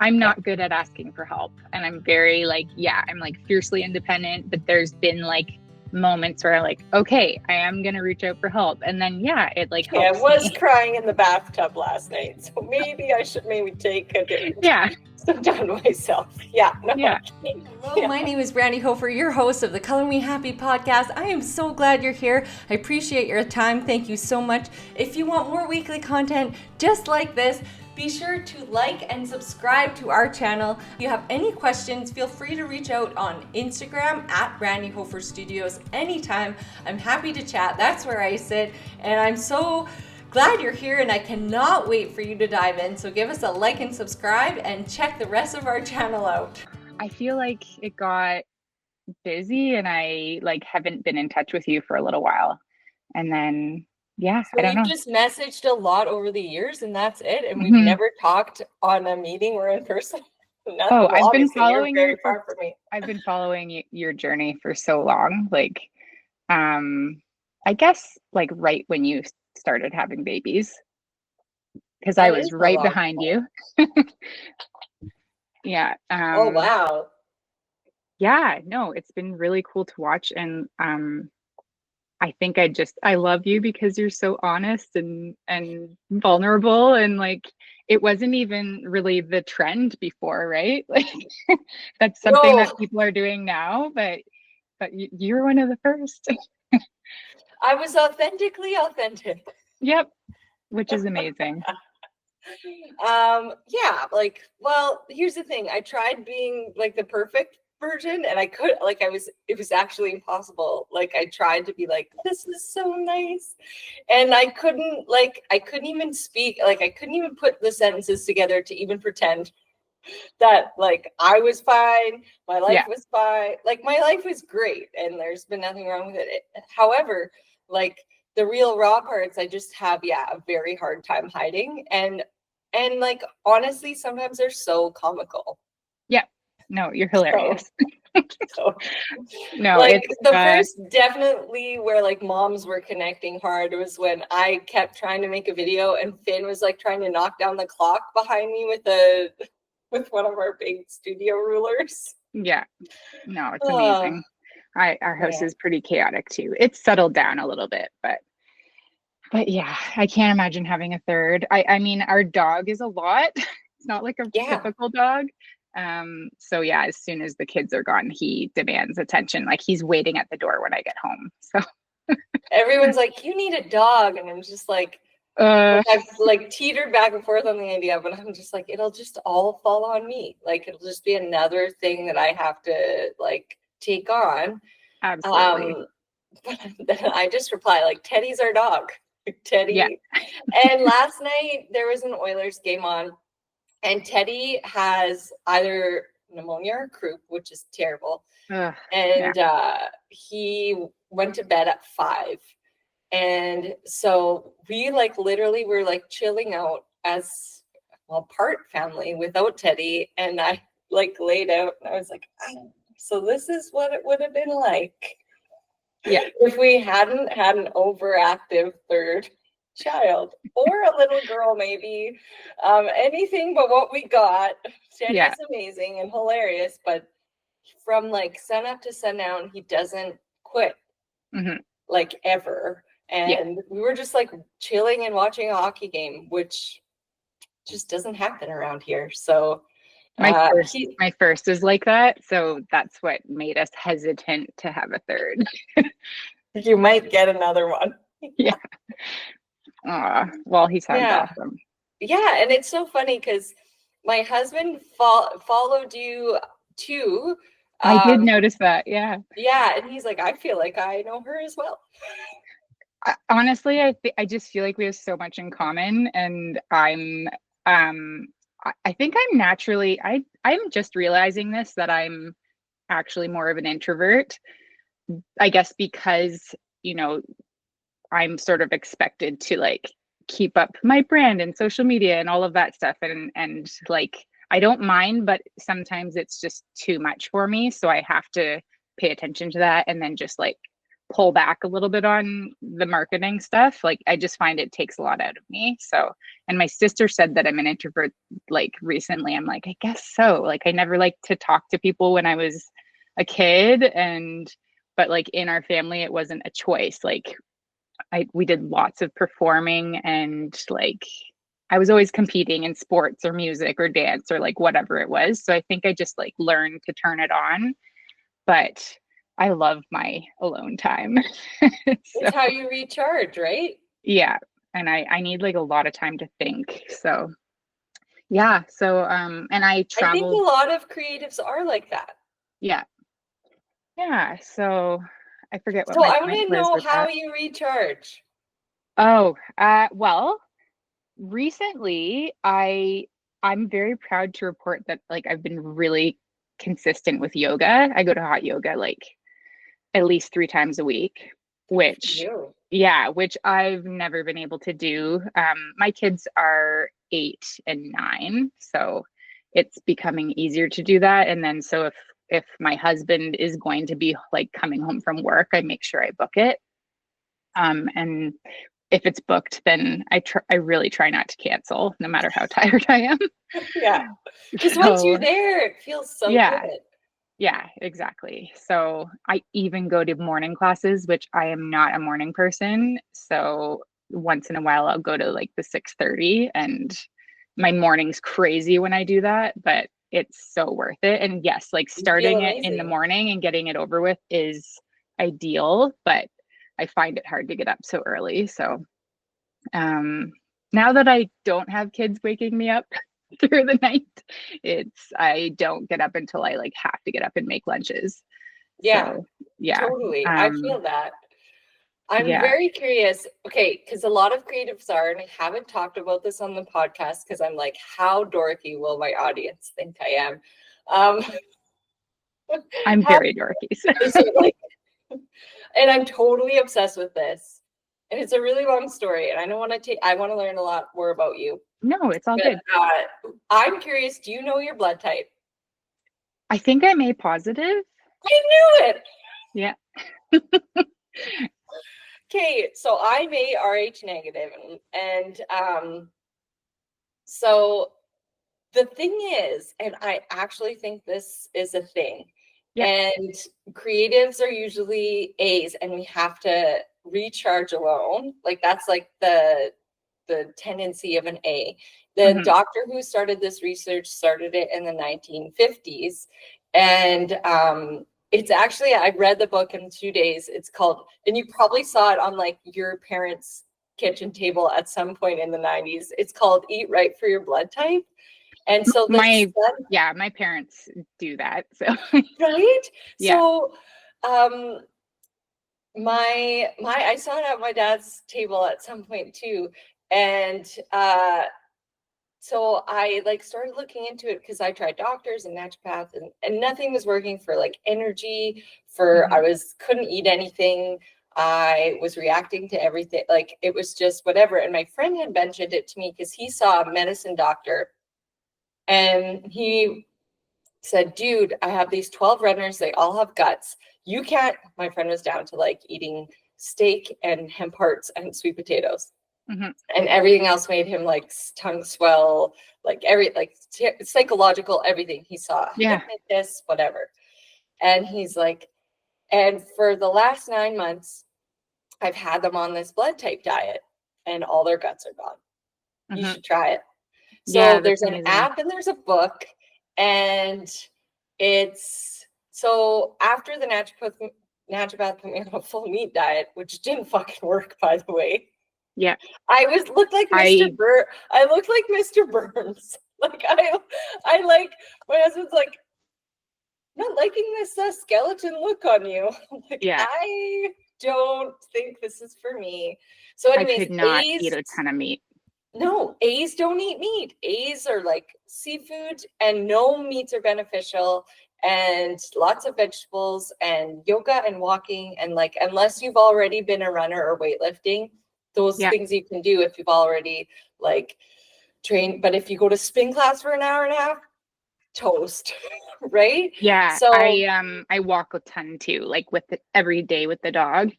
I'm not good at asking for help. And I'm very like, yeah, I'm like fiercely independent, but there's been like moments where I'm like, okay, I am going to reach out for help. And then, yeah, it like Yeah, I helps was me. crying in the bathtub last night, so maybe I should take a day Yeah. sit down myself. Yeah, no, Yeah. Hello, my name is Brandi Hofer, your host of the Color Me Happy podcast. I am so glad you're here. I appreciate your time. Thank you so much. If you want more weekly content just like this, be sure to like and subscribe to our channel. If you have any questions, feel free to reach out on Instagram at Brandi Hofer Studios anytime. I'm happy to chat. That's where I sit. And I'm so glad you're here, and I cannot wait for you to dive in. So give us a like and subscribe and check the rest of our channel out. I feel like it got busy and I like haven't been in touch with you for a little while. And then, yeah, so I don't we've know. just messaged a lot over the years, and that's it. And we've Mhm. never talked on a meeting or in person. Oh, Well, I've been obviously, you're following very you for, far from me. I've been following your journey for so long. Like, I guess like right when you started having babies, because I That was is a right long behind time. you. Yeah. Oh, wow. Yeah, no, it's been really cool to watch. And I think I love you because you're so honest and vulnerable, and like it wasn't even really the trend before, right? Like that's something No, that people are doing now, but you're one of the first. I was authentically authentic. Yep, which is amazing. Yeah, like, well, here's the thing. I tried being like the perfect version, and I could, like, it was actually impossible. Like, I tried to be like, this is so nice. And I couldn't even speak, like, I couldn't even put the sentences together to even pretend that, like, I was fine. My life Yeah. was fine. Like, my life was great, and there's been nothing wrong with it. However, like, the real raw parts, I just have, yeah, a very hard time hiding. And like, honestly, sometimes they're so comical. Yeah. No, you're So, hilarious. so No, like it's the first definitely where like moms were connecting hard was when I kept trying to make a video and Finn was like trying to knock down the clock behind me with one of our big studio rulers. yeah. No, it's Uh, amazing. Our house yeah. is pretty chaotic too. It's settled down a little bit, but yeah, I can't imagine having a third. I mean, our dog is a lot. It's not like a Yeah. typical dog. So yeah, as soon as the kids are gone, he demands attention. Like he's waiting at the door when I get home. So Everyone's like, you need a dog. And I'm just like uh I've like teetered back and forth on the idea, but I'm just like, it'll just all fall on me. Like it'll just be another thing that I have to like take on. absolutely. But then I just reply like, Teddy's our dog. Yeah. Teddy. And last night there was an Oilers game on, and Teddy has either pneumonia or croup, which is terrible. Ugh, yeah. And he went to bed at 5. And so we like literally were like chilling out as well, part family without Teddy. And I like laid out and I was like, oh, so this is what it would have been like. Yeah. If we hadn't had an overactive third child or a little girl, maybe anything but what we got. Teddy's Yeah. amazing and hilarious, but from like sun up to sundown, he doesn't quit Hmm. like ever. Yeah. And we were just like chilling and watching a hockey game, which just doesn't happen around here. So My first is like that. So that's what made us hesitant to have a third. you might get another one. Yeah. Well, he sounds Yeah. awesome. Yeah. And it's so funny because my husband followed you too. I did notice that. Yeah. Yeah. And he's like, I feel like I know her as well. Honestly, I just feel like we have so much in common, and um I think I'm naturally I'm just realizing this that I'm actually more of an introvert. I guess because, you know, I'm sort of expected to like keep up my brand and social media and all of that stuff, and like I don't mind, but sometimes it's just too much for me, so I have to pay attention to that and then just like pull back a little bit on the marketing stuff. Like I just find it takes a lot out of me. So, and my sister said that I'm an introvert like recently. I'm like, I guess so. Like I never liked to talk to people when I was a kid, and but like in our family it wasn't a choice. Like we did lots of performing, and like I was always competing in sports or music or dance or like whatever it was. So I think I just like learned to turn it on, but I love my alone time. So It's how you recharge, right? yeah, and I need like a lot of time to think. So yeah, so and I I think a traveled. lot of creatives are like that. Yeah, yeah. So I forget what So my I want point to was know with how that. you recharge. Oh, well, recently I'm very proud to report that like I've been really consistent with yoga. I go to hot yoga like at least 3 times a week, Good for which you. yeah, which I've never been able to do. My kids are 8 and 9, so it's becoming easier to do that. And then so if my husband is going to be like coming home from work, I make sure I book it. And if it's booked, then I really try not to cancel, no matter how tired I am. Yeah. Because once So you're there, it feels so yeah, good. yeah, exactly. So I even go to morning classes, which I am not a morning person. So once in a while I'll go to like the 6:30, and my morning's crazy when I do that, but it's so worth it. And yes, like You feel starting it in the amazing. morning and getting it over with is ideal, but I find it hard to get up so early. So now that I don't have kids waking me up through the night, I don't get up until I like have to get up and make lunches. Yeah, So yeah. totally. I Um feel that. I'm yeah. very curious. Okay, because a lot of creatives are, and I haven't talked about this on the podcast because I'm like, how dorky will my audience think I am? Um, I'm how very dorky. So is it like, and I'm totally obsessed with this. And it's a really long story, and I don't want to take, I want to learn a lot more about you. no, it's all But good. I'm curious, do you know your blood type? I think I'm A positive. I knew it. Yeah. Okay, so I'm a RH negative, and so the thing is, and I actually think this is a thing, Yeah. and creatives are usually A's, and we have to recharge alone. Like that's like the tendency of an A. The Hmm. doctor who started this research started it in the 1950s, and it's actually, I read the book in 2 days. It's called, and you probably saw it on like your parents' kitchen table at some point in the 90s. It's called Eat Right for Your Blood Type. And so My yeah, my parents do that. So right? yeah. So my I saw it at my dad's table at some point too. And so I like started looking into it because I tried doctors and naturopath, and nothing was working for like energy, for Hmm. couldn't eat anything. I was reacting to everything. Like it was just whatever. And my friend had mentioned it to me because he saw a medicine doctor, and he said, dude, I have these 12 runners. They all have guts. You can't, my friend was down to like eating steak and hemp hearts and sweet potatoes. Hmm. And everything else made him like tongue swell, like psychological, everything he saw, Yeah. hypnotist, whatever. And he's like, and for the last 9 months, I've had them on this blood type diet, and all their guts are gone. You Hmm. should try it. Yeah, So that's there's an amazing. app and there's a book, and it's so after the naturopath put me on a full meat diet, which didn't fucking work, by the way. Yeah. I looked like Mr. I I looked like Mr. Burns. Like I like, my husband's like, not liking this skeleton look on you. I'm like, yeah, I don't think this is for me. So, I anyways, could not eat a ton of meat. No, A's don't eat meat. A's are like seafood, and no meats are beneficial, and lots of vegetables and yoga and walking, and like unless you've already been a runner or weightlifting, those Yeah. things you can do if you've already like trained. But if you go to spin class for an hour and a half, toast, right? Yeah, So I walk a ton too, like with every day with the dog.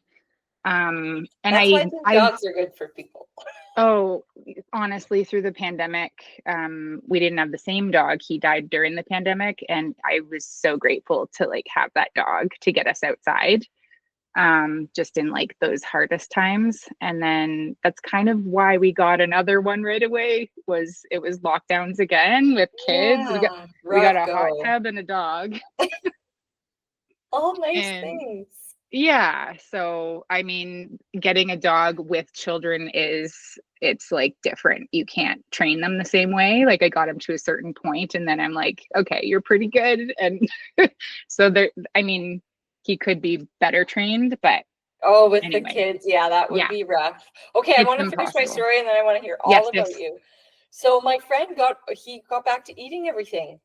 And that's why I think I've dogs are good for people. oh, honestly, through the pandemic, we didn't have the same dog. He died during the pandemic, and I was so grateful to like have that dog to get us outside, just in like those hardest times. And then that's kind of why we got another one right away. Was it was lockdowns again with kids. Yeah, We got rough a hot go. tub and a dog, All nice and things. yeah, so I mean, getting a dog with children is it's like different. You can't train them the same way. Like I got him to a certain point and then I'm like, okay, you're pretty good. And so there, I mean, he could be better trained, but Oh, with the anyway, kids, yeah, that would yeah, be rough. Okay, I it's want to finish my impossible. story and then I want to hear Yes, all yes. about you. So my friend got back to eating everything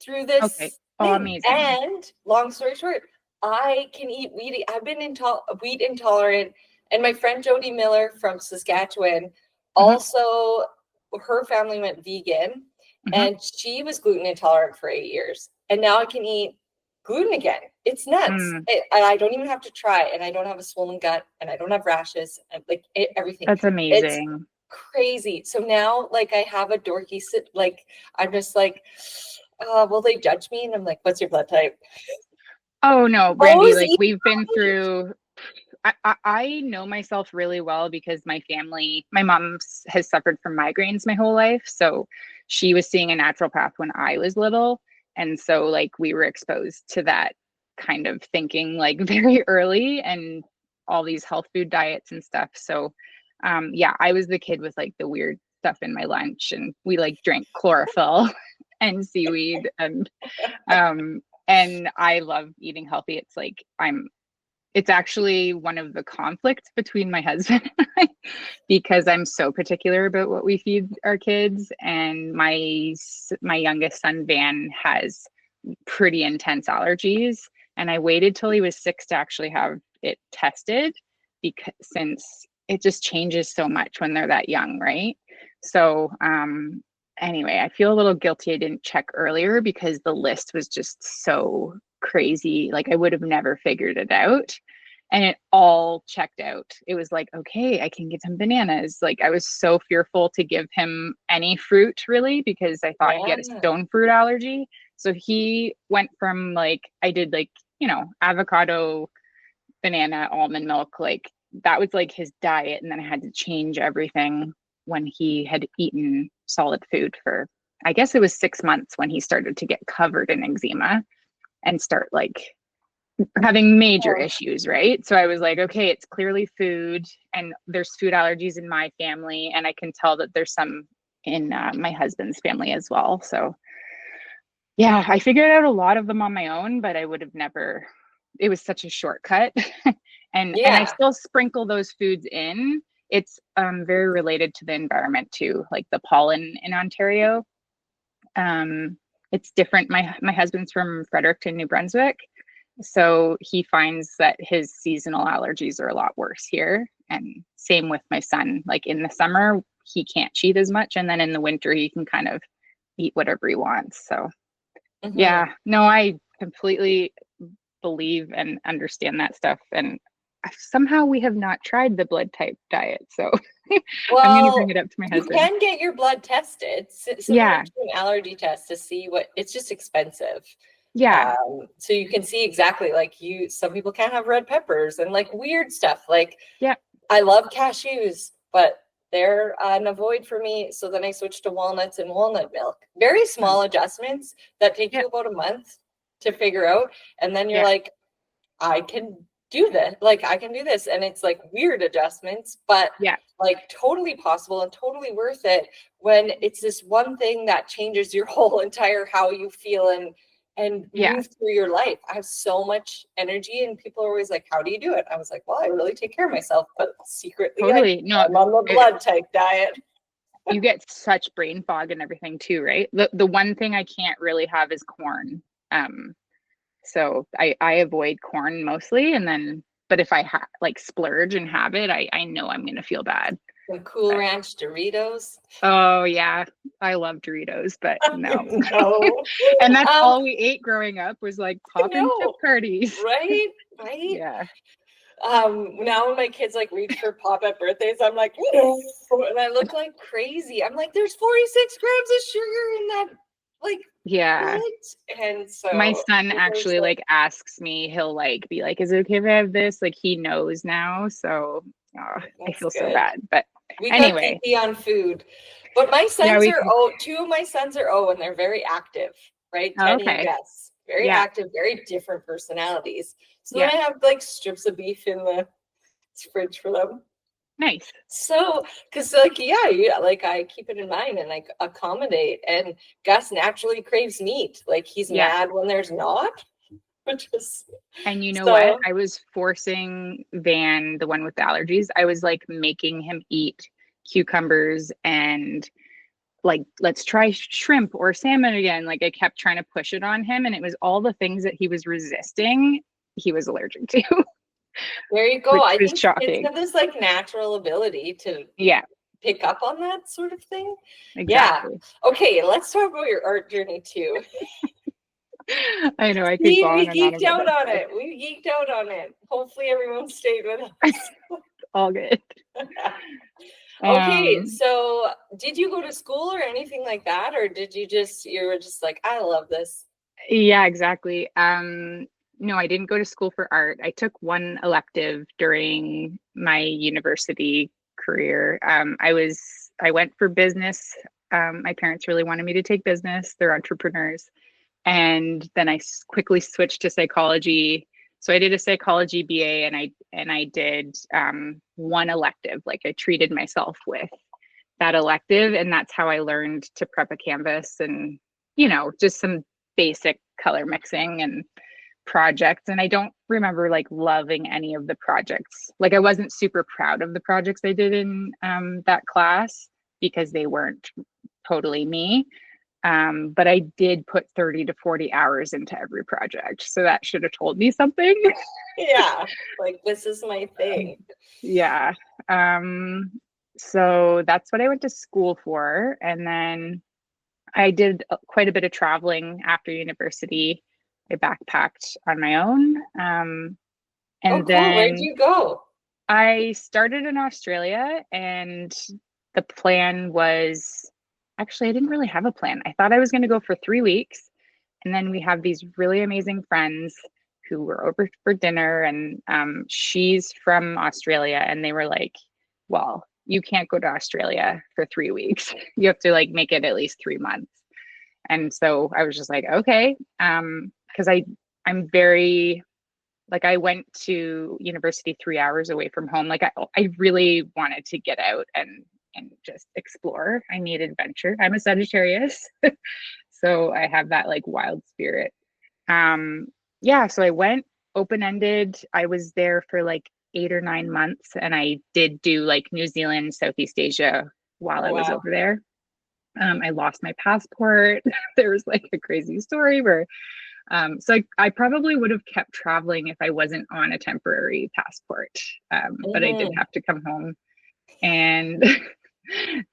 through Okay. this Oh, thing. amazing. And long story short, I can eat wheat. I've been wheat intolerant. And my friend Jody Miller from Saskatchewan, Hmm. also her family went vegan Hmm. and she was gluten intolerant for 8 years. And now I can eat gluten again. It's nuts. Mm, And I don't even have to try it. And I don't have a swollen gut and I don't have rashes and like everything. that's It's amazing. crazy. So now like I have a dorky sit like I'm just like, will they judge me? And I'm like, what's your blood type? Oh no, Brandi, Always like eat we've been right. through I know myself really well because my family, my mom has suffered from migraines my whole life. So she was seeing a naturopath when I was little. And so, like, we were exposed to that kind of thinking like very early and all these health food diets and stuff. So, yeah, I was the kid with like the weird stuff in my lunch, and we like drank chlorophyll and seaweed. And I love eating healthy. It's like it's actually one of the conflicts between my husband and I because I'm so particular about what we feed our kids, and my youngest son Van has pretty intense allergies, and I waited till he was 6 to actually have it tested because since it just changes so much when they're that young, right? So anyway, I feel a little guilty I didn't check earlier because the list was just so crazy. Like I would have never figured it out. And it all checked out. It was like, okay, I can give him bananas. Like I was so fearful to give him any fruit really because I thought he had a Yeah. stone fruit allergy. So he went from like I did like, avocado, banana, almond milk, like that was like his diet. And then I had to change everything when he had eaten solid food for I guess it was 6 months when he started to get covered in eczema and start like having major Oh, issues, right? So I was like, okay, it's clearly food, and there's food allergies in my family, and I can tell that there's some in my husband's family as well. So yeah, I figured out a lot of them on my own, but I would have never. It was such a shortcut, and I yeah. still sprinkle those foods in. It's very related to the environment too, like the pollen in Ontario. Um, it's different. My husband's from Fredericton, New Brunswick, so he finds that his seasonal allergies are a lot worse here. And same with my son. Like in the summer, he can't cheat as much. And then in the winter, he can kind of eat whatever he wants. So, Hmm. yeah, no, I completely believe and understand that stuff. And somehow we have not tried the blood type diet. So I'm going to bring Well, it up to my you husband. can get your blood tested, similar Yeah. to an allergy test, to see what it's just expensive. Yeah. So you can see exactly like some people can't have red peppers and like weird stuff. Like Yeah. I love cashews, but they're an avoid for me. So then I switched to walnuts and walnut milk. Very Mm. small adjustments that take Yeah. you about a month to figure out. And then you're Yeah. like, I can do this. Like I can do this. And it's like weird adjustments, but Yeah. like totally possible and totally worth it when it's this one thing that changes your whole entire how you feel and Yeah. move through your life. I have so much energy and people are always like, how do you do it? I was like, well, I really take care of myself, but secretly Totally. No, I'm on the blood type diet. you get such brain fog and everything too, right? The one thing I can't really have is corn. Um, so I avoid corn mostly, and then but if I like splurge and have it, I know I'm gonna feel bad. Some Cool But, Ranch Doritos. oh yeah, I love Doritos, but no. No. And that's all we ate growing up was like pop and chip No. parties. Right? Right? Yeah. Now when my kids like reach for pop at birthdays, I'm like, no, and I look like crazy. I'm like, there's 46 grams of sugar in that, like, Yeah. what? And My so son it was actually like asks me, he'll like be like, is it okay if I have this? Like he knows now. So I that's feel so good. bad. But We got anyway, picky on food, but my yeah, sons are two of my sons are and they're very active, right? 10 and okay. yes, very Yeah. active, very different personalities. So Yeah. then I have like strips of beef in the fridge for them. Nice. So, because like yeah, like I keep it in mind and like accommodate. And Gus naturally craves meat. Like he's Yeah. mad when there's not, which is And you know what? so. I was forcing Van, the one with the allergies, I was like making him eat cucumbers and like, let's try shrimp or salmon again. Like I kept trying to push it on him, and it was all the things that he was resisting, he was allergic to, There you go. which I was think kids shocking. have this like natural ability to Yeah, pick up on that sort of thing. exactly. Yeah. Okay, let's talk about your art journey too. I know I could We go on and on geeked about out this, on but it. We geeked out on it. Hopefully everyone stayed with us. all good. Okay, so did you go to school or anything like that, or did you were just like, I love this? Yeah, exactly. No, I didn't go to school for art. I took one elective during my university career. I went for business. My parents really wanted me to take business. They're entrepreneurs. And then I quickly switched to psychology. So I did a psychology BA, and I did one elective. Like I treated myself with that elective, and that's how I learned to prep a canvas and just some basic color mixing and projects. And I don't remember like loving any of the projects. Like I wasn't super proud of the projects I did in that class because they weren't totally me. But I did put 30 to 40 hours into every project. So that should have told me something. Yeah, like this is my thing. Yeah. So that's what I went to school for. And then I did quite a bit of traveling after university. I backpacked on my own. Oh, And cool. Where'd then you go? I started in Australia, and the plan was actually, I didn't really have a plan. I thought I was going to go for 3 weeks. And then we have these really amazing friends who were over for dinner, and she's from Australia. And they were like, well, you can't go to Australia for 3 weeks. You have to like make it at least 3 months. And so I was just like, okay. Because I'm very like I went to university 3 hours away from home. Like I really wanted to get out and just explore. I need adventure. I'm a Sagittarius. So I have that like wild spirit. Yeah, so I went open-ended. I was there for like 8 or 9 months, and I did do like New Zealand, Southeast Asia while Oh, I was wow. over there. I lost my passport. There was like a crazy story where so I probably would have kept traveling if I wasn't on a temporary passport. But I did have to come home. And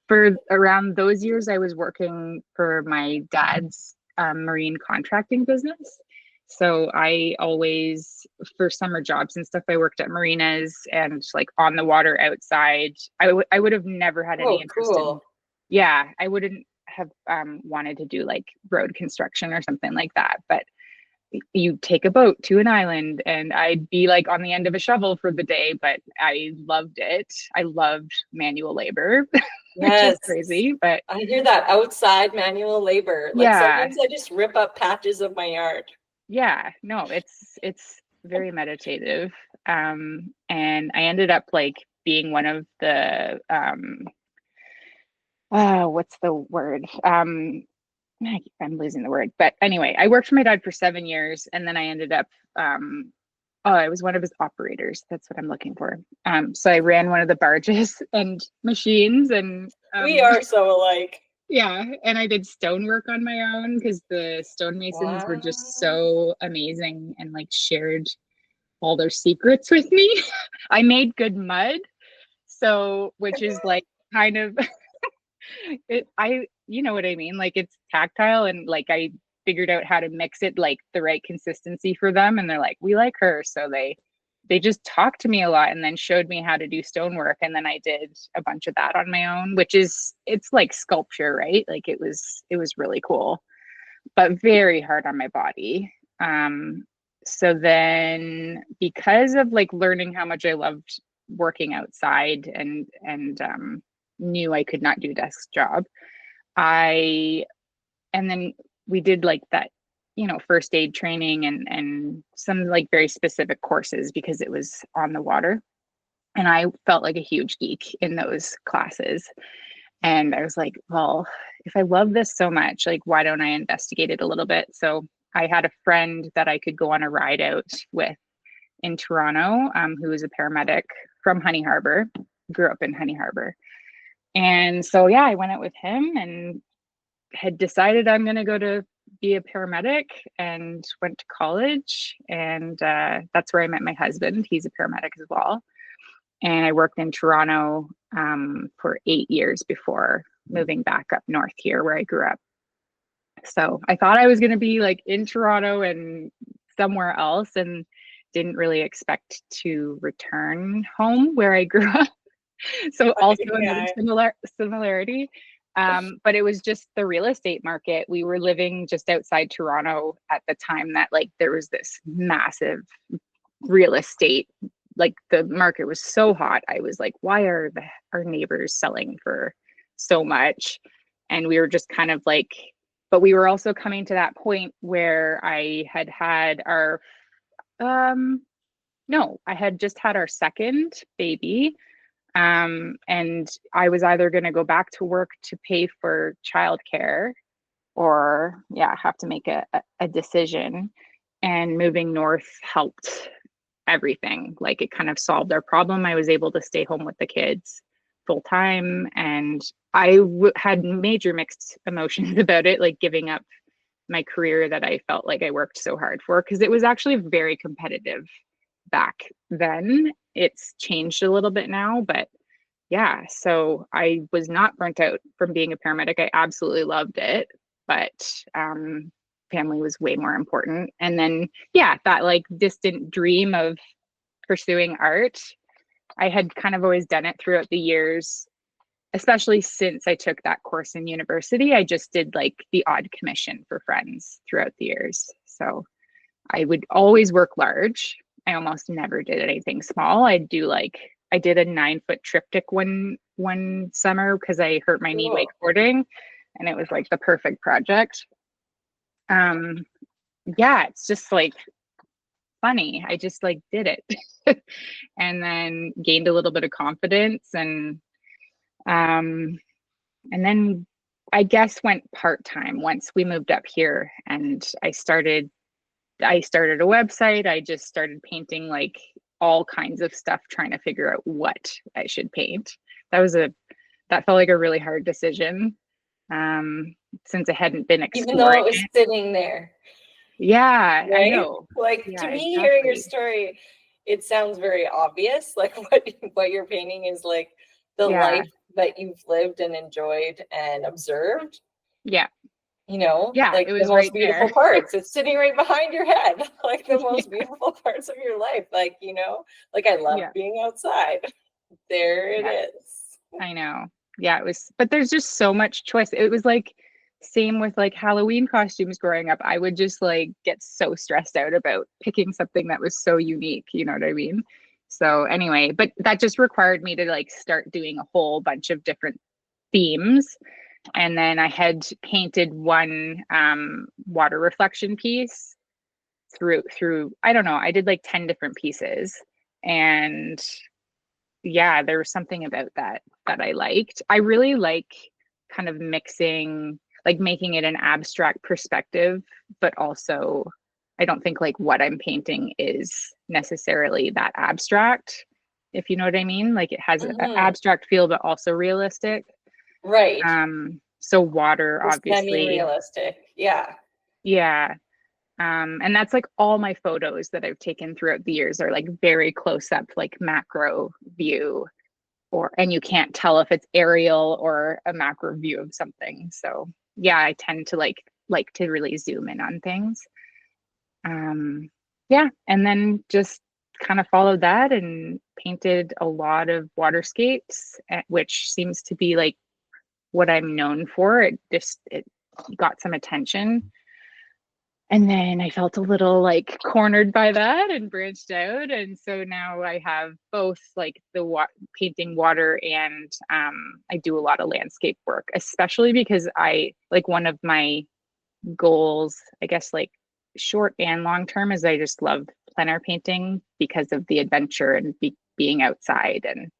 for around those years, I was working for my dad's marine contracting business. So I always, for summer jobs and stuff, I worked at marinas and like on the water outside. I would have never had any Oh, interest in, cool. yeah, I wouldn't have wanted to do like road construction or something like that. But you take a boat to an island, and I'd be like on the end of a shovel for the day, but I loved it. I loved manual labor, which is Yes. crazy, but I hear that outside manual labor. Like yeah, sometimes I just rip up patches of my yard. yeah, no, it's very meditative. And I ended up like being one of the what's the word? I'm losing the word, but anyway, I worked for my dad for 7 years, and then I ended up I was one of his operators. That's what I'm looking for. So I ran one of the barges and machines, and We are so alike. yeah, and I did stonework on my own because the stonemasons were Wow. just so amazing and like shared all their secrets with me. I made good mud. So, which is like kind of you know what I mean? Like it's tactile, and like I figured out how to mix it like the right consistency for them, and they're like, we like her. So they just talked to me a lot and then showed me how to do stonework, and then I did a bunch of that on my own, which is it's like sculpture, right? Like it was really cool, but very hard on my body. So then because of like learning how much I loved working outside and knew I could not do a desk job, I and then we did like that, first aid training and some like very specific courses because it was on the water. And I felt like a huge geek in those classes. And I was like, well, if I love this so much, like, why don't I investigate it a little bit? So I had a friend that I could go on a ride out with in Toronto, who was a paramedic from Honey Harbor, grew up in Honey Harbor. And so, yeah, I went out with him and had decided I'm going to go to be a paramedic and went to college. And that's where I met my husband. He's a paramedic as well. And I worked in Toronto for 8 years before moving back up north here where I grew up. So I thought I was going to be like in Toronto and somewhere else, and didn't really expect to return home where I grew up. So also another similarity. But it was just the real estate market. We were living just outside Toronto at the time that like there was this massive real estate, like the market was so hot. I was like, why are our neighbors selling for so much? And we were just kind of like, but we were also coming to that point where I had just had our second baby. And I was either going to go back to work to pay for childcare or have to make a decision. And moving north helped everything. Like it kind of solved our problem. I was able to stay home with the kids full time, and I had major mixed emotions about it, like giving up my career that I felt like I worked so hard for, because it was actually very competitive back then. It's changed a little bit now, but yeah, so I was not burnt out from being a paramedic. I absolutely loved it, but family was way more important. And then, that like distant dream of pursuing art, I had kind of always done it throughout the years, especially since I took that course in university. I just did like the odd commission for friends throughout the years. So I would always work large. I almost never did anything small. I did a 9-foot triptych one summer because I hurt my knee wakeboarding, and it was like the perfect project. It's just like funny. I just like did it and then gained a little bit of confidence, and then I guess went part-time once we moved up here, and I started a website. I just started painting like all kinds of stuff, trying to figure out what I should paint. That felt like a really hard decision, since I hadn't been exploring. Even though it was sitting there. Yeah, right? I know. Like to me, hearing your story, it sounds very obvious. Like what you're painting is like the life that you've lived and enjoyed and observed. Yeah. Like it was the most beautiful there. Parts. It's sitting right behind your head. Like the most beautiful parts of your life. Like, like I love being outside. There it is. I know. Yeah, it was, but there's just so much choice. It was like same with like Halloween costumes growing up. I would just like get so stressed out about picking something that was so unique, you know what I mean? So anyway, but that just required me to like start doing a whole bunch of different themes. And then I had painted one water reflection piece through I don't know, I did like 10 different pieces. And there was something about that I liked. I really like kind of mixing, like making it an abstract perspective, but also I don't think like what I'm painting is necessarily that abstract, if you know what I mean. Like it has an abstract feel, but also realistic. Right. So water, it's obviously semi-realistic. Yeah. Yeah. And that's like all my photos that I've taken throughout the years are like very close up, like macro view. and you can't tell if it's aerial or a macro view of something. So yeah, I tend to like to really zoom in on things. Yeah, and then just kind of followed that and painted a lot of waterscapes, which seems to be like what I'm known for. It got some attention. And then I felt a little like cornered by that and branched out. And so now I have both like the painting water, and I do a lot of landscape work, especially because I like one of my goals, I guess, like short and long term, is I just love plein air painting because of the adventure and being outside. And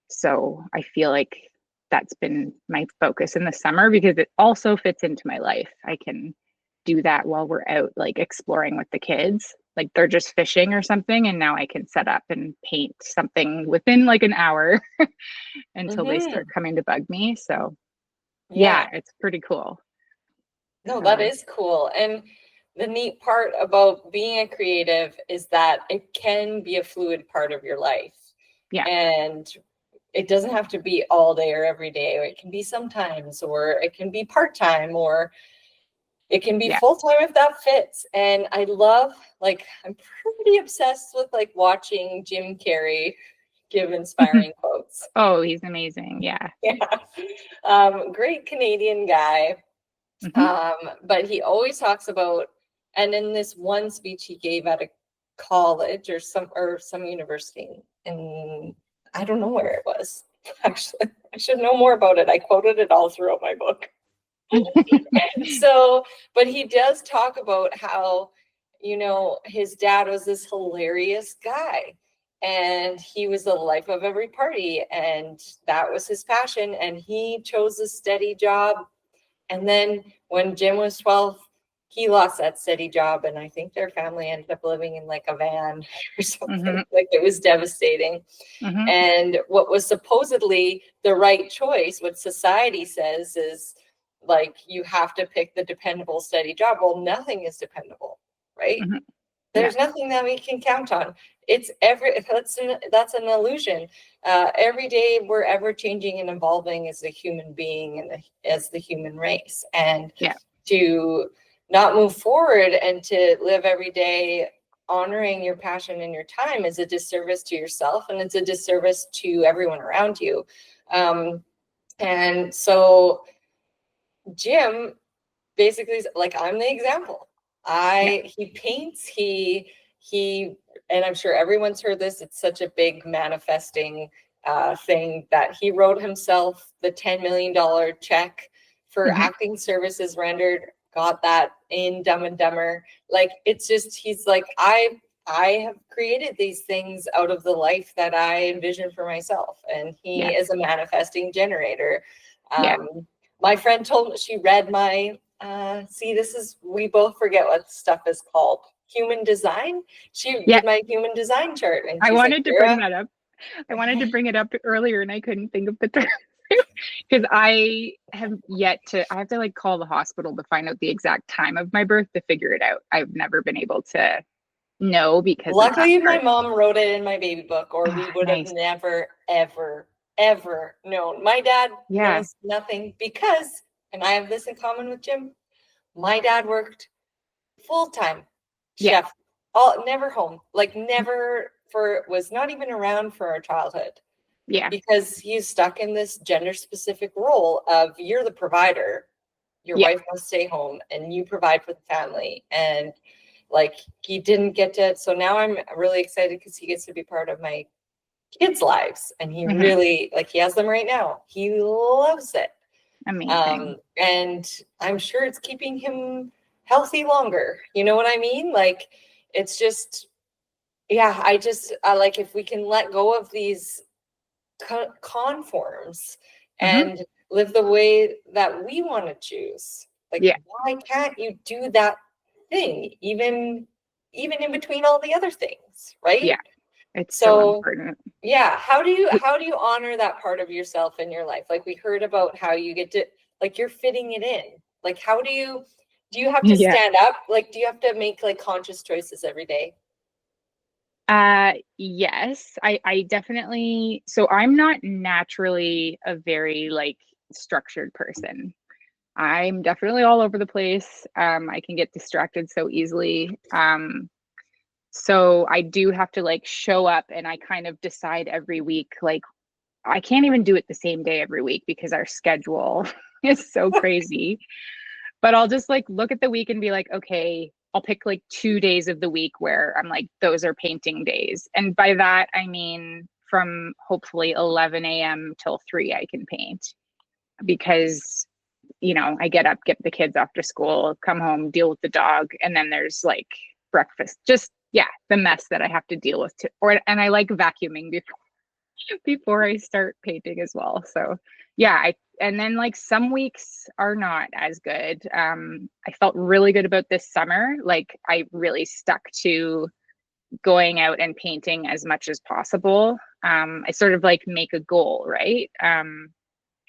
so I feel like that's been my focus in the summer because it also fits into my life. I can do that while we're out like exploring with the kids. Like they're just fishing or something, and now I can set up and paint something within like an hour until they Mm-hmm. start coming to bug me. So Yeah. it's pretty cool. No, that is cool. And the neat part about being a creative is that it can be a fluid part of your life. Yeah. And it doesn't have to be all day or every day. Or it can be sometimes, or it can be part-time, or it can be full-time if that fits. And I love, like, I'm pretty obsessed with like watching Jim Carrey give inspiring quotes. Oh, he's amazing. Yeah. Great Canadian guy. But he always talks about, and in this one speech he gave at a college or some university, and I don't know where it was. Actually, I should know more about it. I quoted it all throughout my book. So, but he does talk about how, his dad was this hilarious guy, and he was the life of every party, and that was his passion, and he chose a steady job. And then when Jim was 12, he lost that steady job, and I think their family ended up living in like a van or something. Like it was devastating. And what was supposedly the right choice, what society says is like, you have to pick the dependable, steady job. Well, nothing is dependable, right? There's nothing that we can count on. It's that's an illusion. Every day we're ever changing and evolving as a human being and as the human race. And to not move forward and to live every day honoring your passion and your time is a disservice to yourself, and it's a disservice to everyone around you. And so Jim basically is like, I'm the example. He paints, he and I'm sure everyone's heard this, it's such a big manifesting thing that he wrote himself the $10 million check for acting services rendered, got that in Dumb and Dumber. Like, it's just, he's like, I have created these things out of the life that I envisioned for myself, and he is a manifesting generator. My friend told me, she read my we both forget what stuff is called. Human design. She did my human design chart, and I wanted to bring that up. I wanted to bring it up earlier, and I couldn't think of the term because I have to like call the hospital to find out the exact time of my birth to figure it out. I've never been able to know because luckily my mom wrote it in my baby book, or we would have nice. never, ever known. My dad knows nothing because, and I have this in common with Jim, my dad worked full-time chef, never home, like never was not even around for our childhood. Because he's stuck in this gender specific role of, you're the provider, your wife must stay home and you provide for the family. And like, he didn't get to, so now I'm really excited because he gets to be part of my kids' lives, and he really, like, he has them right now. He loves it. Amazing. And I'm sure it's keeping him healthy longer. You know what I mean? Like, it's just, I like, if we can let go of these conforms and live the way that we want to choose. Like, why can't you do that thing, even in between all the other things, right? It's so important. How do you honor that part of yourself in your life? Like, we heard about how you get to, like, you're fitting it in. Like, how do you have to stand up? Like, do you have to make like conscious choices every day? Yes, I definitely, so I'm not naturally a very like structured person. I'm definitely all over the place. I can get distracted so easily. So I do have to like show up and I kind of decide every week, like I can't even do it the same day every week because our schedule is so crazy. But I'll just like look at the week and be like, okay, I'll pick like 2 days of the week where I'm like, those are painting days. And by that, I mean from hopefully 11 a.m. till 3, I can paint because, I get up, get the kids off to school, come home, deal with the dog. And then there's like breakfast, just, yeah, the mess that I have to deal with. And I like vacuuming before I start painting as well. So yeah, and then like some weeks are not as good. I felt really good about this summer. Like I really stuck to going out and painting as much as possible. I sort of like make a goal, right?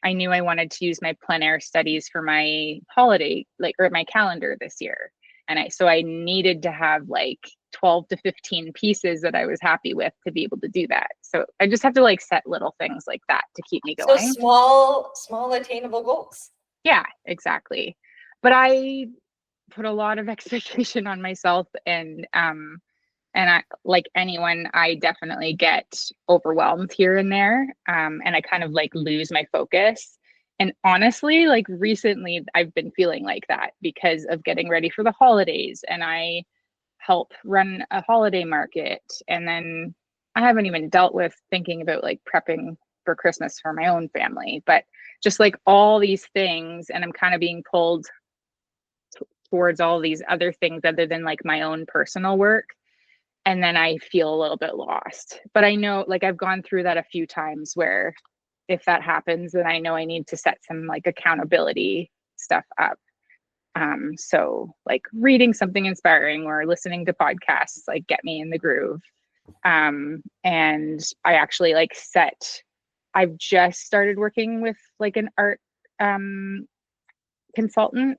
I knew I wanted to use my plein air studies for my holiday, like, or my calendar this year. So I needed to have like 12 to 15 pieces that I was happy with to be able to do that. So I just have to like set little things like that to keep me So going. small attainable goals. Yeah, exactly. But I put a lot of expectation on myself, and I, like anyone, I definitely get overwhelmed here and there. And I kind of like lose my focus. And honestly, like recently, I've been feeling like that because of getting ready for the holidays. And I help run a holiday market. And then I haven't even dealt with thinking about like prepping for Christmas for my own family, but just like all these things. And I'm kind of being pulled towards all these other things other than like my own personal work, and then I feel a little bit lost. But I know, like, I've gone through that a few times where if that happens, then I know I need to set some like accountability stuff up. So like reading something inspiring or listening to podcasts like get me in the groove. And I actually like I've just started working with like an art consultant,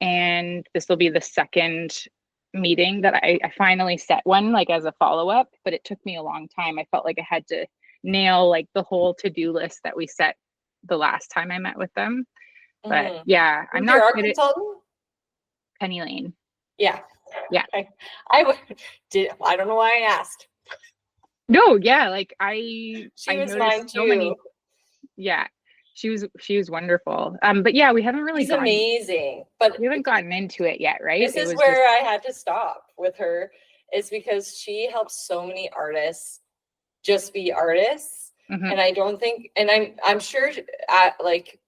and this will be the second meeting that I finally set one like as a follow-up, but it took me a long time. I felt like I had to nail like the whole to-do list that we set the last time I met with them. But yeah, I'm Who's your not art good at consultant? Penny Lane. Yeah. Yeah. I don't know why I asked. No, yeah, like She I was mine noticed so too. many. Yeah, she was wonderful. But yeah, we haven't really She's amazing. But we haven't gotten into it yet, right? this It is was just where I had to stop with her, is because she helps so many artists just be artists. mhm, And I don't think, and I'm sure like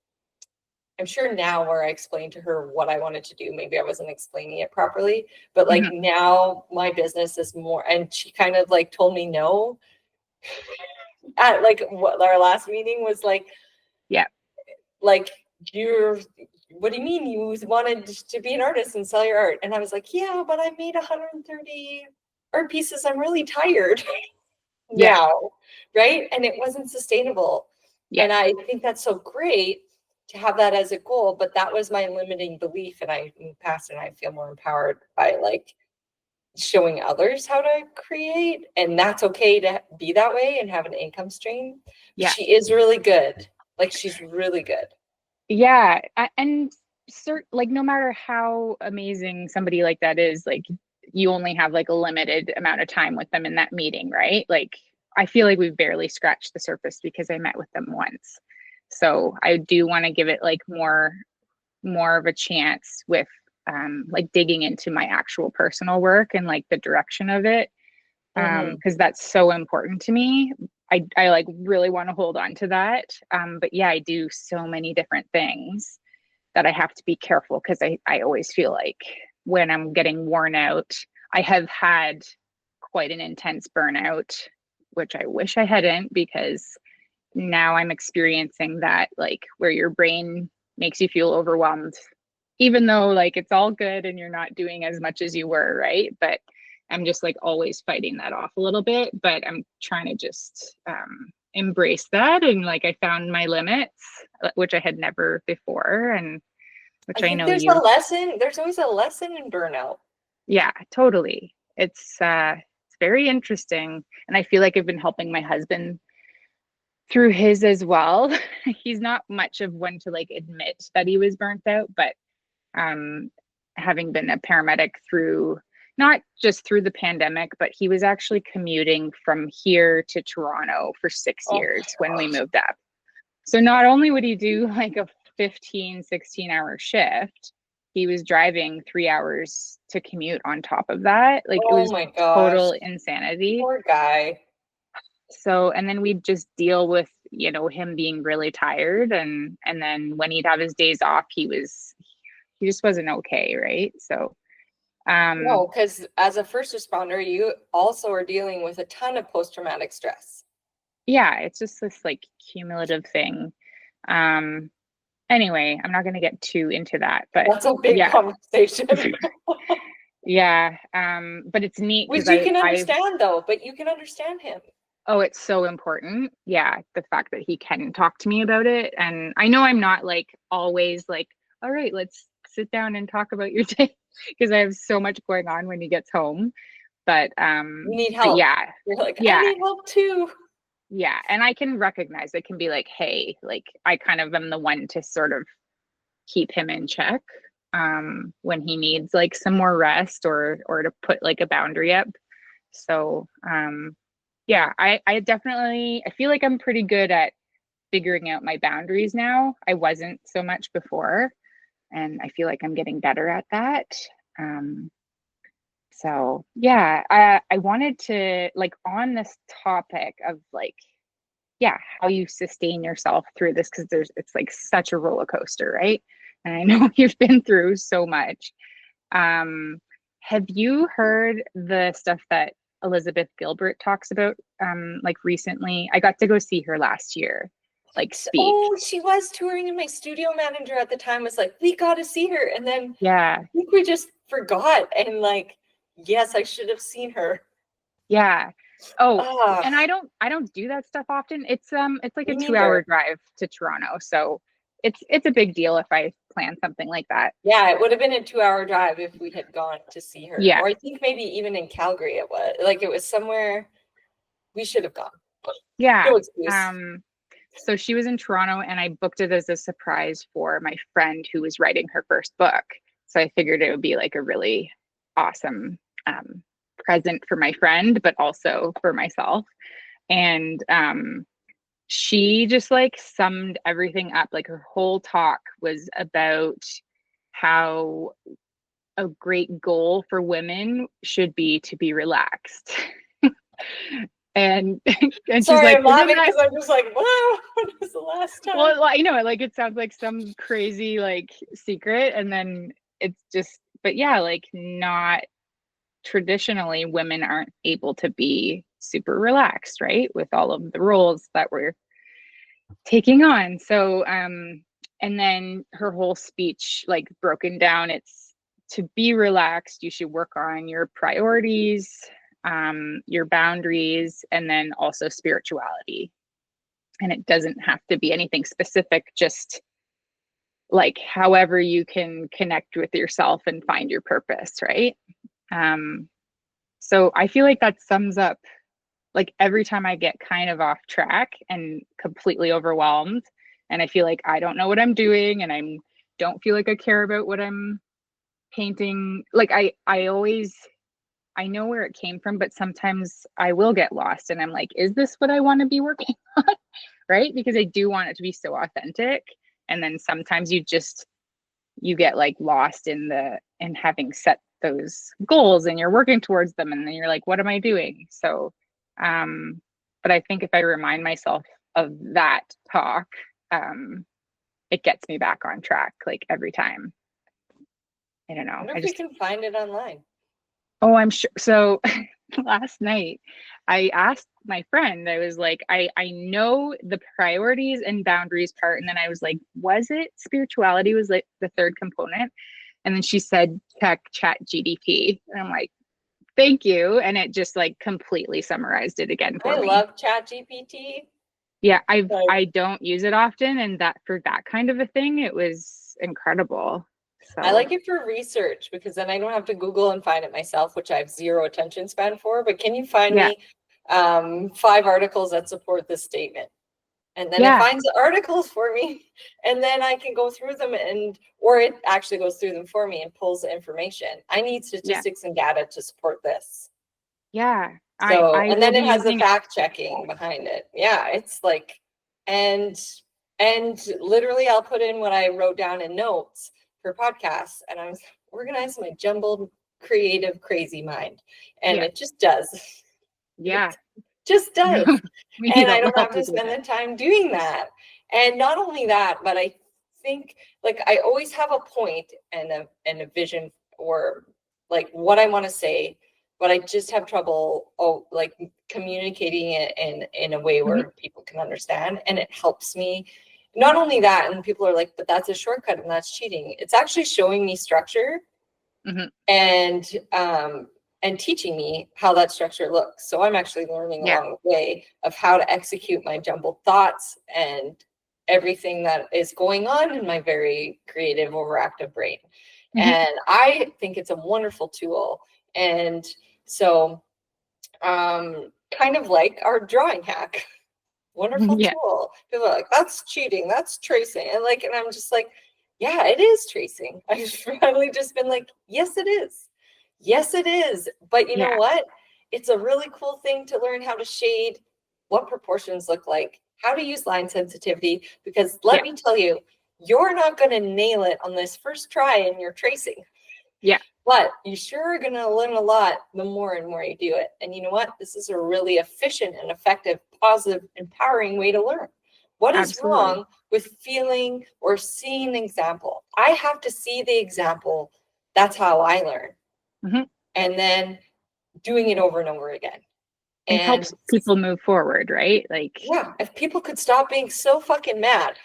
I'm sure now where I explained to her what I wanted to do, maybe I wasn't explaining it properly, but like mhm, now my business is more, and she kind of like told me no at like what our last meeting was yeah, like what do you mean you wanted to be an artist and sell your art? And I was like, yeah, but I made 130 art pieces. I'm really tired yeah, now, right? And it wasn't sustainable. yeah, And I think that's so great to have that as a goal, but that was my limiting belief. And I moved past it, and I feel more empowered by like showing others how to create. And that's okay to be that way and have an income stream. yeah. She is really good. Like she's really good. Yeah, and like no matter how amazing somebody like that is, like you only have like a limited amount of time with them in that meeting, right? Like I feel like we've barely scratched the surface because I met with them once. So I do want to give it like more of a chance with like digging into my actual personal work and like the direction of it, because that's so important to me. I like really want to hold on to that. But yeah, I do so many different things that I have to be careful because I always feel like when I'm getting worn out, I have had quite an intense burnout, which I wish I hadn't, because now I'm experiencing that, like where your brain makes you feel overwhelmed, even though like it's all good and you're not doing as much as you were, right? But I'm just like always fighting that off a little bit, but I'm trying to just embrace that. And like I found my limits, which I had never before, and I which I think know you. there's always a lesson in burnout. Yeah, totally. It's very interesting. And I feel like I've been helping my husband through his as well. He's not much of one to like admit that he was burnt out, but um, having been a paramedic through not just through the pandemic, but he was actually commuting from here to Toronto for 6 years when we moved up. So not only would he do like a 15, 16-hour shift, he was driving 3 hours to commute on top of that. Like it was my gosh. total insanity. Poor guy. So, and then we'd just deal with, you know, him being really tired. And then when he'd have his days off, he just wasn't okay. Right. So, no, because as a first responder, you also are dealing with a ton of post-traumatic stress. Yeah, it's just this like cumulative thing. Anyway, I'm not going to get too into that, but that's a big conversation. Yeah. But it's neat because you can understand though, but you can understand him. Oh, it's so important. Yeah, the fact that he can talk to me about it. And I know I'm not like always like, all right, let's sit down and talk about your day, because I have so much going on when he gets home. But you need help. Yeah. You're like, I need help too. Yeah. And I can recognize it can be like, hey, like I kind of am the one to sort of keep him in check when he needs like some more rest or to put like a boundary up. So yeah, I definitely, I feel like I'm pretty good at figuring out my boundaries now. I wasn't so much before, and I feel like I'm getting better at that. So yeah, I wanted to like on this topic of like, yeah, how you sustain yourself through this, because it's like such a roller coaster, right? And I know you've been through so much. Have you heard the stuff that Elizabeth Gilbert talks about like recently? I got to go see her last year, like speak. Oh, she was touring, and my studio manager at the time was like, we got to see her. And then yeah, I think we just forgot. And like, yes, I should have seen her. Yeah. Oh, and I don't do that stuff often. It's like a 2-hour drive to Toronto. So it's a big deal if I plan something like that. Yeah, it would have been a 2-hour drive if we had gone to see her. Yeah. Or I think maybe even in Calgary it was. Like it was somewhere we should have gone. Yeah. No excuse. So she was in Toronto, and I booked it as a surprise for my friend who was writing her first book. So I figured it would be like a really awesome present for my friend, but also for myself. And she just like summed everything up. Like her whole talk was about how a great goal for women should be to be relaxed. and Sorry, she's like, I'm laughing because I'm just like, wow, when was the last time? Well, I know, like it sounds like some crazy like secret, and then it's just, but yeah, like not traditionally women aren't able to be super relaxed, right? With all of the roles that we're taking on. So, and then her whole speech, like broken down, it's to be relaxed, you should work on your priorities, your boundaries, and then also spirituality. And it doesn't have to be anything specific, just like however you can connect with yourself and find your purpose, right? So I feel like that sums up like every time I get kind of off track and completely overwhelmed, and I feel like I don't know what I'm doing, and I don't feel like I care about what I'm painting. Like I always, I know where it came from, but sometimes I will get lost, and I'm like, is this what I want to be working on? Right? Because I do want it to be so authentic. And then sometimes you get like lost in having set those goals, and you're working towards them, and then you're like, what am I doing? So but I think if I remind myself of that talk, it gets me back on track like every time. I don't know. I wonder if you can find it online. Oh, I'm sure. So last night I asked my friend, I was like, I know the priorities and boundaries part. And then I was like, was it spirituality was like the third component? And then she said, check ChatGPT. And I'm like, thank you. And it just like completely summarized it again for me. I love ChatGPT. Yeah, I don't use it often. And that for that kind of a thing, it was incredible. I So like it for research because then I don't have to Google and find it myself, which I have zero attention span for. But can you find yeah, me 5 articles that support this statement? And then it yeah, finds the articles for me, and then I can go through them, or it actually goes through them for me and pulls the information. I need yeah, statistics and data to support this. yeah. So, I and will then be it has the using it. fact checking behind it. Yeah, it's like, and literally I'll put in what I wrote down in notes for podcasts, and I was organizing my jumbled, creative, crazy mind, and Yeah, it just does. yeah. Just does. We need And a I don't lot have to to do spend that. the time doing that. And not only that, but I think like I always have a point and a vision or like what I want to say, but I just have trouble like communicating it in a way Mhm, where people can understand. And it helps me. Not only that, and people are like, but that's a shortcut and that's cheating. It's actually showing me structure mhm. and teaching me how that structure looks. So I'm actually learning Yeah. along the way of how to execute my jumbled thoughts and everything that is going on in my very creative, overactive brain. Mhm. And I think it's a wonderful tool. And so, kind of like our drawing hack, wonderful Yeah. tool. People are like, that's cheating, that's tracing. And I'm just like, yeah, it is tracing. I've finally just been like, yes, it is. Yes, it is. But you know Yeah. what? It's a really cool thing to learn how to shade, what proportions look like, how to use line sensitivity, because Yeah. let me tell you, you're not going to nail it on this first try in your tracing. Yeah. But you sure are going to learn a lot the more and more you do it. And you know what? This is a really efficient and effective, positive, empowering way to learn. What is Absolutely. wrong with feeling or seeing an example? I have to see the example. That's how I learn. Mhm. And then doing it over and over again. It And helps people move forward, right? Like, yeah, if people could stop being so fucking mad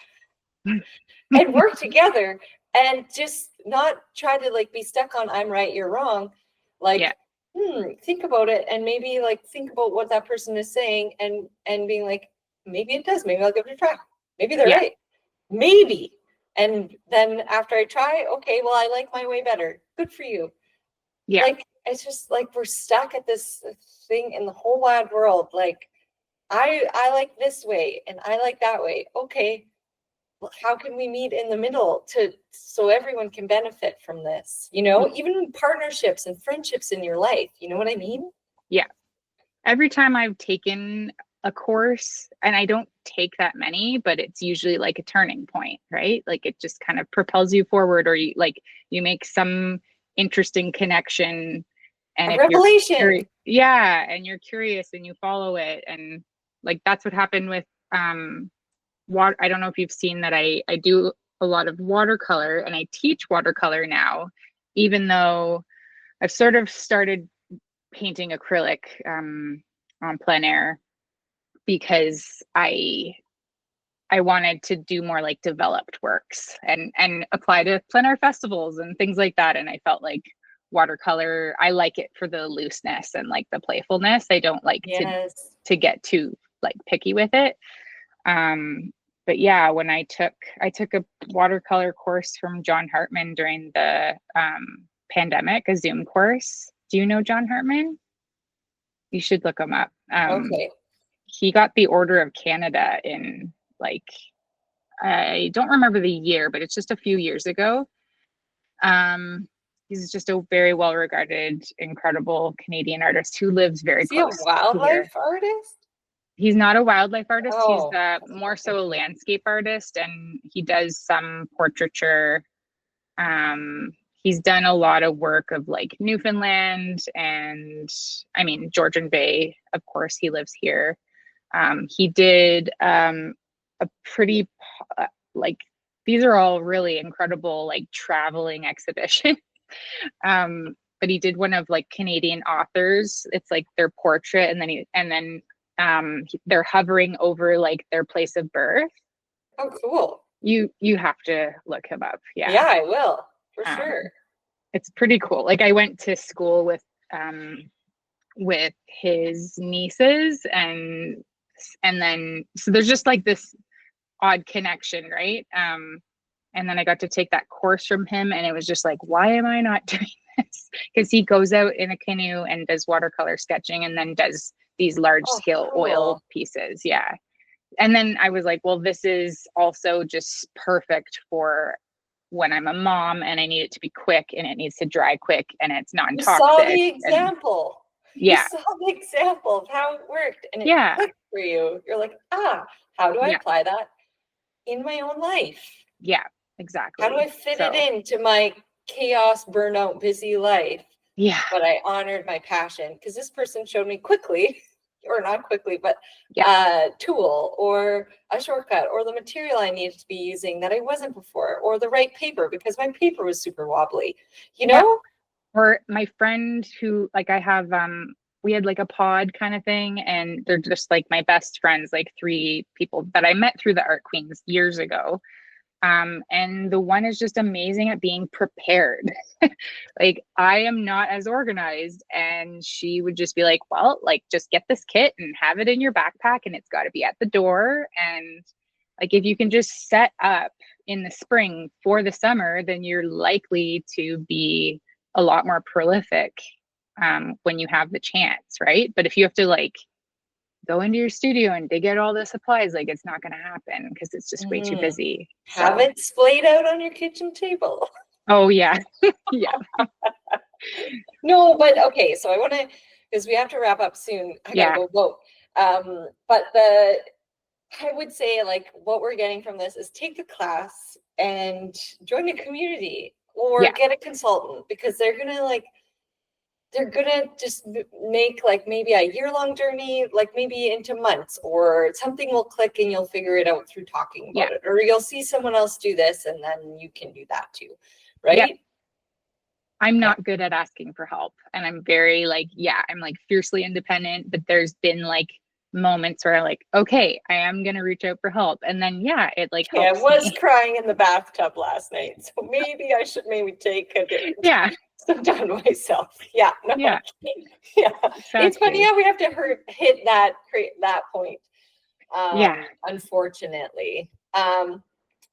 and work together and just not try to like be stuck on I'm right, you're wrong. yeah. Like, think about it and maybe like think about what that person is saying and being like, maybe it does, maybe I'll give it a try. Maybe they're Yeah. right. Maybe. And then after I try, okay, well, I like my way better. Good for you. Yeah. Like, it's just like we're stuck at this thing in the whole wide world. Like, I like this way and I like that way. Okay, how can we meet in the middle to so everyone can benefit from this, Y- even partnerships and friendships in your life, you know what I mean? Yeah. Every time I've taken a course, and I don't take that many, but it's usually like a turning point, right? Like it just kind of propels you forward, or you make some interesting connection. A And if you're revelation. curious, yeah, and you're curious and you follow it, and like that's what happened with water. I don't know if you've seen that I do a lot of watercolor and I teach watercolor now, even though I've sort of started painting acrylic on plein air because I wanted to do more like developed works and apply to plein air festivals and things like that. And I felt like watercolor, I like it for the looseness and like the playfulness. I don't like Yes. to get too like picky with it. Um, but yeah, when I took a watercolor course from John Hartman during the pandemic, a Zoom course. Do you know John Hartman? You should look him up. Okay. He got the Order of Canada in like I don't remember the year, but it's just a few years ago. He's just a very well regarded, incredible Canadian artist who lives very Is he a close to here. wildlife artist? He's not a wildlife artist. He's Oh, I was more so a thinking. landscape artist, and he does some portraiture. Um, he's done a lot of work of like Newfoundland and I mean Georgian Bay. Of course, he lives here. He did a pretty like these are all really incredible like traveling exhibitions. But he did one of like Canadian authors. It's like their portrait, and then they're hovering over like their place of birth. Oh, cool. You have to look him up. Yeah. Yeah, I will for Um, sure. it's pretty cool. Like I went to school with his nieces and then so there's just like this odd connection, right? And then I got to take that course from him, and it was just like, why am I not doing this? Because he goes out in a canoe and does watercolor sketching and then does these large Oh, scale oil cool. pieces. Yeah. And then I was like, well, this is also just perfect for when I'm a mom and I need it to be quick and it needs to dry quick and it's You saw non-toxic. the And example. You yeah, saw the example of how it worked, and it yeah, clicked for you. You're like, how do I yeah, apply that in my own life? yeah, How do I exactly. fit it So into my chaos, burnout, busy life? yeah, But I honored my passion because this person showed me quickly, or not quickly, but yeah, a tool or a shortcut or the material I needed to be using that I wasn't before, or the right paper because my paper was super wobbly, you yeah. know? Or my friend who, like, I have, we had like a pod kind of thing, and they're just like my best friends, like three people that I met through the Art Queens years ago. And the one is just amazing at being prepared. Like, I am not as organized, and she would just be like, well, like, just get this kit and have it in your backpack, and it's got to be at the door. And like, if you can just set up in the spring for the summer, then you're likely to be a lot more prolific when you have the chance, right? But if you have to like go into your studio and dig out all the supplies, like, it's not going to happen because it's just way too Mm. busy. Have So it splayed out on your kitchen table. oh yeah. Yeah, No, but okay, so I want to, because we have to wrap up soon. I gotta yeah, go vote. But I would say, like, what we're getting from this is take the class and join a community or yeah, get a consultant, because they're gonna just make like maybe a year-long journey, like maybe into months, or something will click and you'll figure it out through talking yeah, about it, or you'll see someone else do this and then you can do that too, yeah. right? I'm Yeah. not good at asking for help, and I'm very like, yeah, I'm like fiercely independent, but there's been like moments where I'm like, okay, I am going to reach out for help. And then, yeah, it like Yeah, I helps was me. crying in the bathtub last night, so maybe I should take Yeah, some time to myself. Yeah, no, yeah, yeah. It's funny exactly. how we have to hit that point. Yeah. Unfortunately.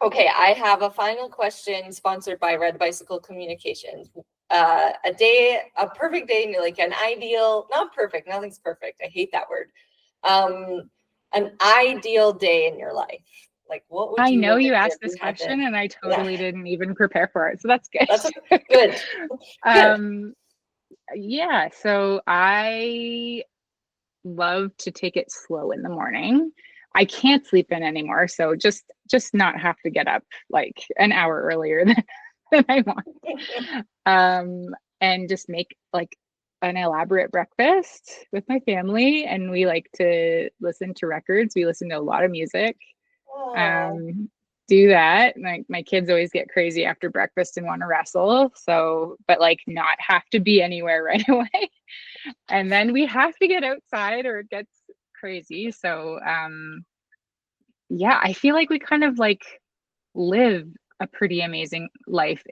Okay, I have a final question sponsored by Red Bicycle Communications. A perfect day, like an ideal, not perfect, nothing's perfect. I hate that word. An ideal day in your life. Like, what would I you know want to you do if asked this you had to? question and I Yeah, totally didn't even prepare for it. So that's that's good. good. Good. um yeah, so I love to take it slow in the morning. I can't sleep in anymore, so just not have to get up like an hour earlier than I want. And just make like an elaborate breakfast with my family, and we like to listen to records. We listen to a lot of music. Oh, um, do that. My kids always get crazy after breakfast and want to wrestle. So, but like not have to be anywhere right away. And then we have to get outside or it gets crazy. So, yeah, I feel like we kind of like live a pretty amazing life.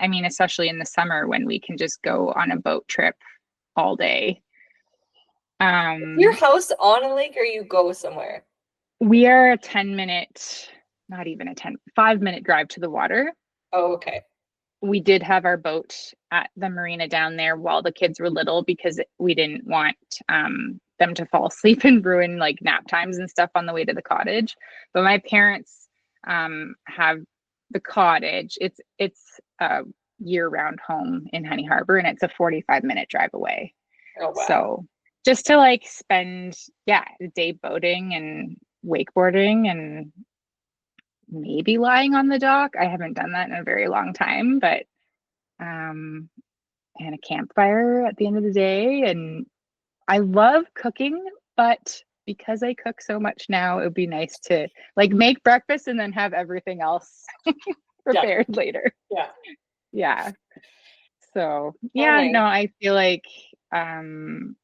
I mean, especially in the summer when we can just go on a boat trip all day. your Um, house on a lake, or you go somewhere? we are a 10 minute, not even a 5 minute drive to the water. Oh, okay. We did have our boat at the marina down there while the kids were little because we didn't want them to fall asleep and ruin like nap times and stuff on the way to the cottage. But my parents have the cottage. It's a year-round home in Honey Harbor, and it's a 45-minute drive away. Oh, wow. So just to like spend, yeah, the day boating and wakeboarding and maybe lying on the dock. I haven't done that in a very long time, but um and a campfire at the end of the day. And I love cooking, but because I cook so much now, it would be nice to like make breakfast and then have everything else Done. prepared later. Yeah. Yeah. So, Oh, yeah, nice. no, I feel like um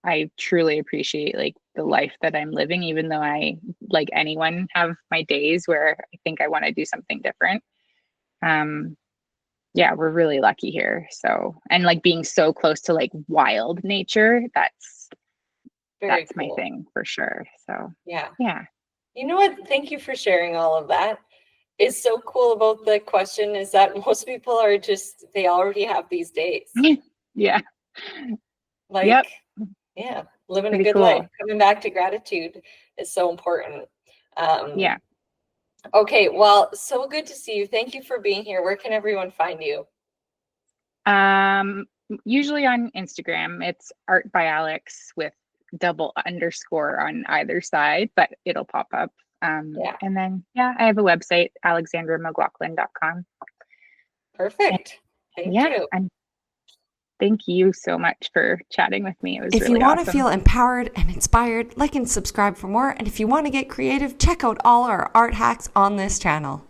I truly appreciate like the life that I'm living, even though I, like anyone, have my days where I think I want to do something different. Um, yeah, we're really lucky here. So, and like being so close to like wild nature, Very that's my cool. thing for sure. So, Yeah. yeah. You know what? Thank you for sharing all of that. is so cool about the question is that most people are just, they already have these days. Yeah. Like, Yep. yeah, living Pretty a good cool. life. Coming back to gratitude is so important. Yeah. Okay, well, so good to see you. Thank you for being here. Where can everyone find you? Usually on Instagram, it's art by Alex with double underscore on either side, but it'll pop up. Yeah, And then, yeah, I have a website, alexandramclaughlin.com. perfect. Thank Yeah, you. and thank you so much for chatting with me. It was If you really want to awesome. feel empowered and inspired, like and subscribe for more. And if you want to get creative, check out all our art hacks on this channel.